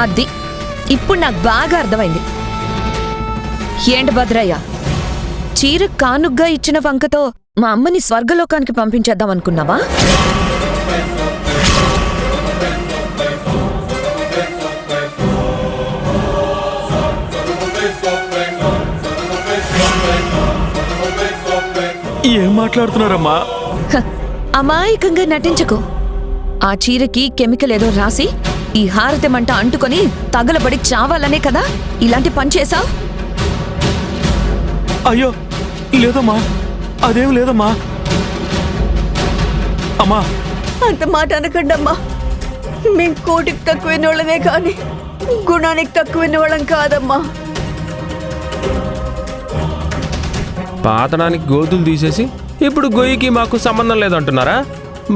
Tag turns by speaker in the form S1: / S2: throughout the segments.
S1: అది ఇప్పుడు నాకు బాగా అర్థమైంది. ఏంటి భద్రయ్య, చీర కానుగ్గా ఇచ్చిన వంకతో మా అమ్మని స్వర్గలోకానికి పంపించేద్దాం అనుకున్నావా?
S2: ఏం మాట్లాడుతున్నారమ్మా?
S1: అమాయకంగా నటించకు. ఆ చీరకి కెమికల్ ఏదో రాసి ఈ హారతి మంట అంటుకొని తగలబడి చావాలనే కదా ఇలాంటి పని చేశావు?
S2: అయ్యో లేదమ్మా, అదేం లేదమ్మా. అమ్మా
S3: అంత మాట అనకండమ్మా. మేం కోటికి తక్కువైన వాళ్ళమే కానీ గుణానికి తక్కువైన వాళ్ళం కాదమ్మా.
S4: పాతడానికి గోతులు తీసేసి ఇప్పుడు గొయ్యికి మాకు సంబంధం లేదంటున్నారా?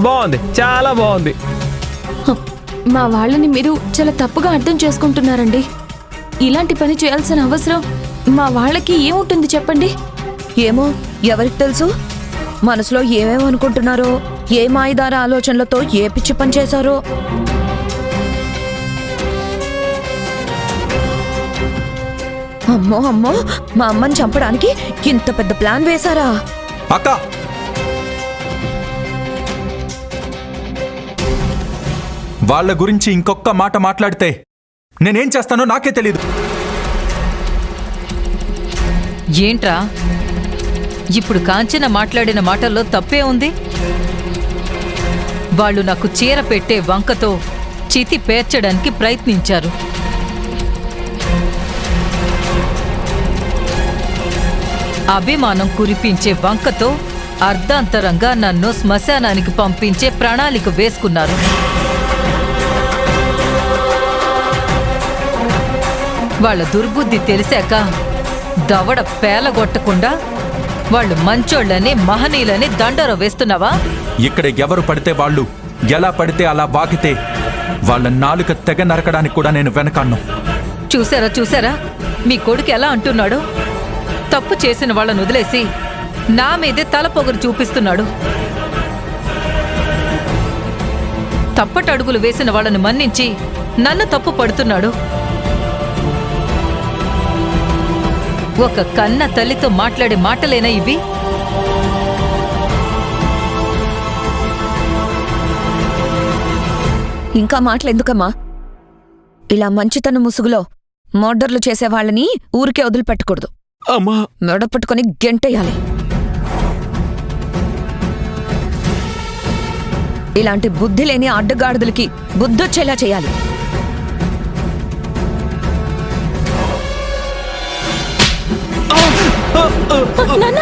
S4: బాగుంది, చాలా బాగుంది.
S5: మా వాళ్ళని మీరు చాలా తప్పుగా అర్థం చేసుకుంటున్నారండి. ఇలాంటి పని చేయాల్సిన అవసరం మా వాళ్ళకి ఏముంటుంది చెప్పండి?
S1: ఏమో, ఎవరికి తెలుసు మనసులో ఏమేమనుకుంటున్నారో, ఏ మాయదార ఆలోచనలతో ఏ పిచ్చి పని చేశారో. అమ్మో అమ్మో, మా అమ్మని చంపడానికి ఇంత పెద్ద ప్లాన్ వేశారా?
S2: అక్క, వాళ్ళ గురించి ఇంకొక్క మాట మాట్లాడితే నేనేం చేస్తానో నాకే తెలీదు.
S6: ఏంట్రా ఇప్పుడు కాంచన మాట్లాడిన మాటల్లో తప్పే ఉంది? వాళ్ళు నాకు చీర పెట్టే వంకతో చితి పేర్చడానికి ప్రయత్నించారు. అభిమానం కురిపించే వంకతో అర్ధాంతరంగా నన్ను శ్మశానానికి పంపించే ప్రణాళిక వేసుకున్నారు. వాళ్ళ దుర్బుద్ధి తెలిసాక దవడ పేలగొట్టకుండా వాళ్ళు మంచోళ్ళని మహనీయులని దండోర వేస్తున్నావా?
S2: ఇక్కడ ఎవరు పడితే వాళ్ళు ఎలా పడితే అలా వాగితే వాళ్ళ నాలుక తెగ నరకడానికి కూడా నేను వెనకాన్ను.
S6: చూసారా చూసారా మీ కొడుకు ఎలా అంటున్నాడు? తప్పు చేసిన వాళ్ళను వదిలేసి నా మీదే తలపొగరు చూపిస్తున్నాడు. తప్పటడుగులు వేసిన వాళ్ళని మన్నించి నన్ను తప్పు పడుతున్నాడు. ఒక కన్న తల్లితో మాట్లాడే మాటలేనా ఇవి?
S1: ఇంకా మాటలెందుకమ్మా? ఇలా మంచితన ముసుగులో మర్డర్లు చేసేవాళ్ళని ఊరికే వదిలిపెట్టకూడదు.
S2: అమ్మా,
S1: మెడ పట్టుకొని గెంటేయాలి. ఇలాంటి బుద్ధి లేని అడ్డగాడిదలకి బుద్ధొచ్చేలా చేయాలి.
S5: నాన్న